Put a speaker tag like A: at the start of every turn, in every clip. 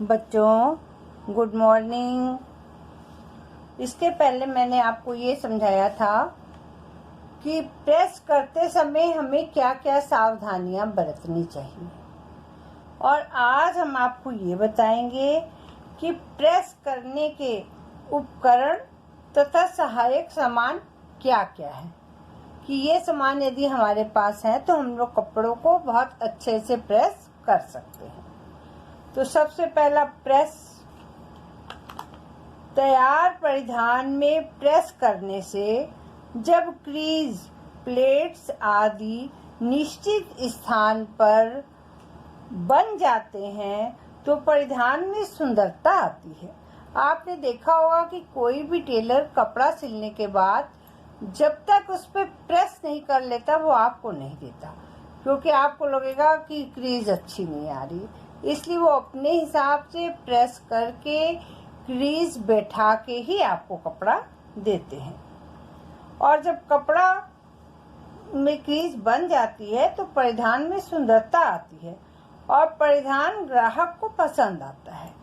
A: बच्चों good morning. इसके पहले मैंने आपको ये समझाया था कि प्रेस करते समय हमें क्या क्या सावधानियां बरतनी चाहिए, और आज हम आपको ये बताएंगे कि प्रेस करने के उपकरण तथा सहायक सामान क्या क्या है। कि ये सामान यदि हमारे पास है तो हम लोग कपड़ों को बहुत अच्छे से प्रेस कर सकते हैं। तो सबसे पहला प्रेस। तैयार परिधान में प्रेस करने से जब क्रीज, प्लेट्स आदि निश्चित स्थान पर बन जाते हैं तो परिधान में सुंदरता आती है। आपने देखा होगा कि कोई भी टेलर कपड़ा सिलने के बाद जब तक उस पर प्रेस नहीं कर लेता वो आपको नहीं देता, क्योंकि आपको लगेगा कि क्रीज अच्छी नहीं आ रही। इसलिए वो अपने हिसाब से प्रेस करके क्रीज बैठा के ही आपको कपड़ा देते हैं। और जब कपड़ा में क्रीज बन जाती है तो परिधान में सुंदरता आती है और परिधान ग्राहक को पसंद आता है।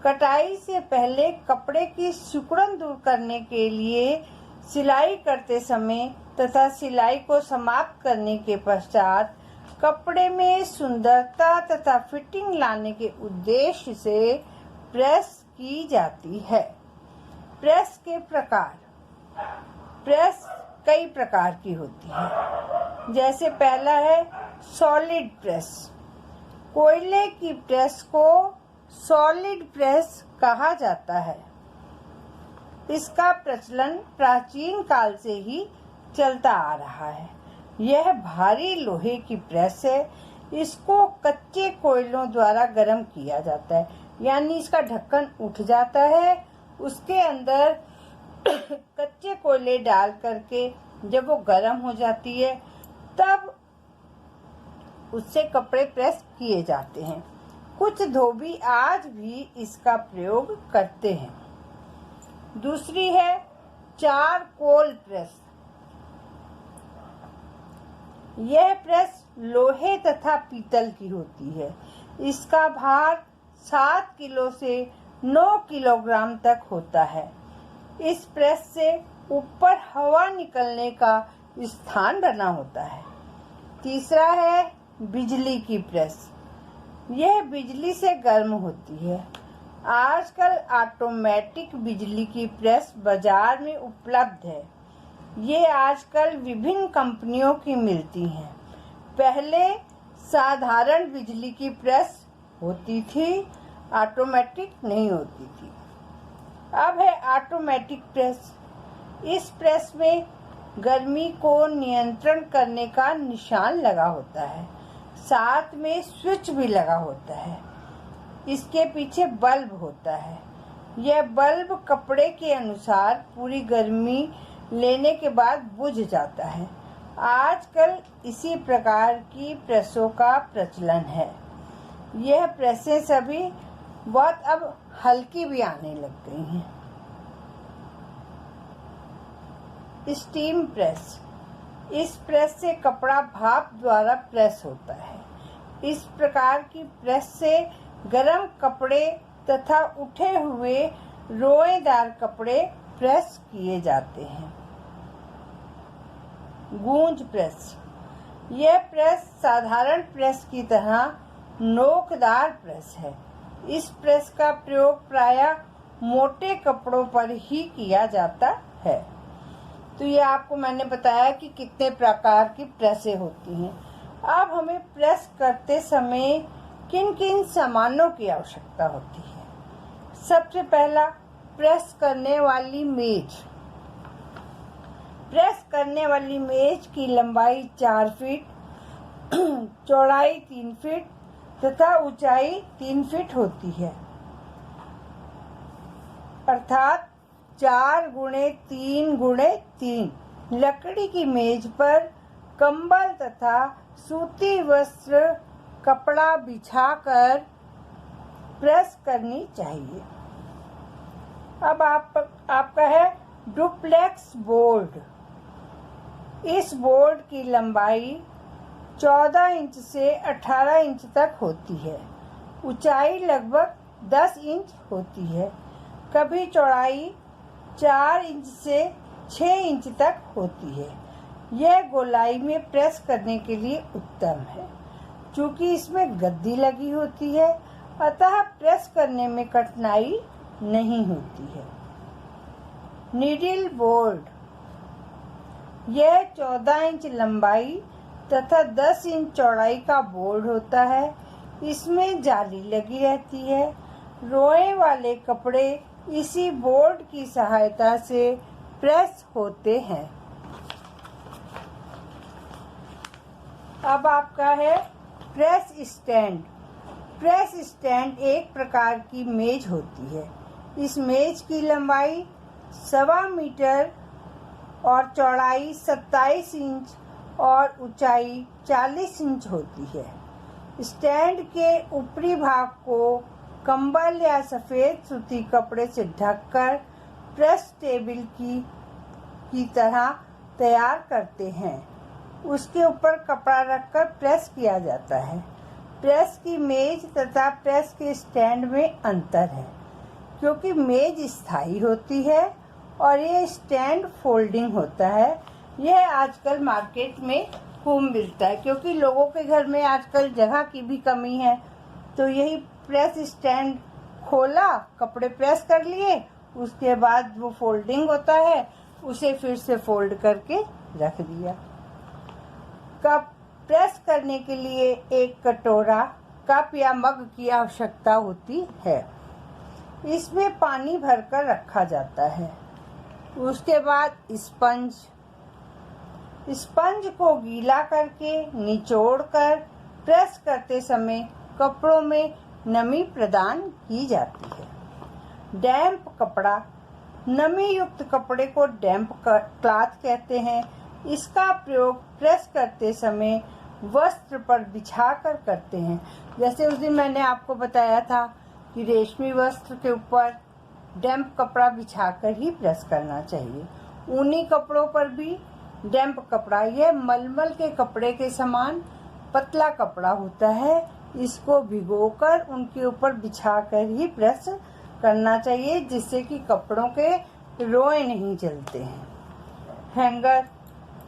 A: कटाई से पहले कपड़े की सिकुड़न दूर करने के लिए सिलाई करते समय तथा सिलाई को समाप्त करने के पश्चात कपड़े में सुंदरता तथा फिटिंग लाने के उद्देश्य से प्रेस की जाती है। प्रेस के प्रकार। प्रेस कई प्रकार की होती है। जैसे पहला है सॉलिड प्रेस। कोयले की प्रेस को सॉलिड प्रेस कहा जाता है। इसका प्रचलन प्राचीन काल से ही चलता आ रहा है। यह भारी लोहे की प्रेस है। इसको कच्चे कोयलों द्वारा गर्म किया जाता है, यानी इसका ढक्कन उठ जाता है, उसके अंदर कच्चे कोयले डाल करके जब वो गर्म हो जाती है तब उससे कपड़े प्रेस किए जाते हैं। कुछ धोबी आज भी इसका प्रयोग करते हैं। दूसरी है चारकोल प्रेस। यह प्रेस लोहे तथा पीतल की होती है। इसका भार 7 किलो से 9 किलोग्राम तक होता है। इस प्रेस से ऊपर हवा निकलने का स्थान बना होता है। तीसरा है बिजली की प्रेस। यह बिजली से गर्म होती है। आजकल ऑटोमेटिक बिजली की प्रेस बाजार में उपलब्ध है। ये आजकल विभिन्न कंपनियों की मिलती हैं। पहले साधारण बिजली की प्रेस होती थी, ऑटोमेटिक नहीं होती थी। अब है ऑटोमेटिक प्रेस। इस प्रेस में गर्मी को नियंत्रण करने का निशान लगा होता है, साथ में स्विच भी लगा होता है। इसके पीछे बल्ब होता है। यह बल्ब कपड़े के अनुसार पूरी गर्मी लेने के बाद बुझ जाता है। आजकल इसी प्रकार की प्रेसों का प्रचलन है। यह प्रेसें सभी बहुत अब हल्की भी आने लग गई हैं। Steam press. इस प्रेस से कपड़ा भाप द्वारा प्रेस होता है। इस प्रकार की प्रेस से गर्म कपड़े तथा उठे हुए रोएदार कपड़े प्रेस किए जाते हैं। गूंज प्रेस। यह प्रेस साधारण प्रेस की तरह नोकदार प्रेस है। इस प्रेस का प्रयोग प्रायः मोटे कपड़ों पर ही किया जाता है। तो ये आपको मैंने बताया कि कितने प्रकार की प्रेसें होती हैं। अब हमें प्रेस करते समय किन किन सामानों की आवश्यकता होती है। सबसे पहला प्रेस करने वाली मेज। प्रेस करने वाली मेज की लंबाई 4 फीट, चौड़ाई 3 फीट तथा ऊंचाई 3 फीट होती है, अर्थात 4 गुणे 3 गुणे 3। लकड़ी की मेज पर कंबल तथा सूती वस्त्र कपड़ा बिछाकर प्रेस करनी चाहिए। अब आपका है डुप्लेक्स बोर्ड। इस बोर्ड की लंबाई 14 इंच से 18 इंच तक होती है। ऊंचाई लगभग 10 इंच होती है। कभी चौड़ाई 4 इंच से 6 इंच तक होती है। यह गोलाई में प्रेस करने के लिए उत्तम है। चूँकि इसमें गद्दी लगी होती है, अतः प्रेस करने में कठिनाई नहीं होती है। नीडल बोर्ड, यह 14 इंच लंबाई तथा 10 इंच चौड़ाई का बोर्ड होता है। इसमें जाली लगी रहती है। रोए वाले कपड़े इसी बोर्ड की सहायता से प्रेस होते हैं। अब आपका है प्रेस स्टैंड। प्रेस स्टैंड एक प्रकार की मेज होती है। इस मेज की लंबाई 1.25 मीटर और चौड़ाई 27 इंच और ऊंचाई 40 इंच होती है। स्टैंड के ऊपरी भाग को कंबल या सफ़ेद सूती कपड़े से ढककर प्रेस टेबल की तरह तैयार करते हैं। उसके ऊपर कपड़ा रखकर प्रेस किया जाता है। प्रेस की मेज तथा प्रेस के स्टैंड में अंतर है, क्योंकि मेज स्थायी होती है और ये स्टैंड फोल्डिंग होता है। यह आजकल मार्केट में खूब मिलता है, क्योंकि लोगों के घर में आजकल जगह की भी कमी है। तो यही प्रेस स्टैंड खोला, कपड़े प्रेस कर लिए, उसके बाद वो फोल्डिंग होता है, उसे फिर से फोल्ड करके रख दिया। कप प्रेस करने के लिए एक कटोरा, कप या मग की आवश्यकता होती है। इसमें पानी भरकर रखा जाता है। उसके बाद स्पंज को गीला करके निचोड़कर प्रेस करते समय कपड़ों में नमी प्रदान की जाती है। डैम्प कपड़ा, नमी युक्त कपड़े को डैम्प क्लॉथ कहते हैं। इसका प्रयोग प्रेस करते समय वस्त्र पर बिछाकर करते हैं। जैसे उस दिन मैंने आपको बताया था कि रेशमी वस्त्र के ऊपर डैम्प कपड़ा बिछाकर ही प्रेस करना चाहिए। ऊनी कपड़ों पर भी डैम्प कपड़ा, यह मलमल के कपड़े के समान पतला कपड़ा होता है। इसको भिगोकर उनके ऊपर बिछाकर ही प्रेस करना चाहिए, जिससे कि कपड़ों के रोए नहीं जलते हैं। हैंगर,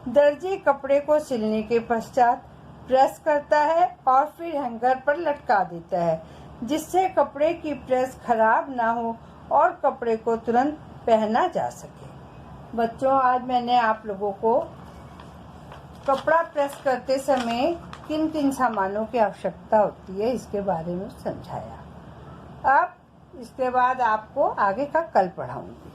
A: दर्जी कपड़े को सिलने के पश्चात प्रेस करता है और फिर हैंगर पर लटका देता है, जिससे कपड़े की प्रेस खराब ना हो और कपड़े को तुरंत पहना जा सके। बच्चों, आज मैंने आप लोगों को कपड़ा प्रेस करते समय किन किन सामानों की आवश्यकता होती है इसके बारे में समझाया। अब इसके बाद आपको आगे का कल पढ़ाऊंगी।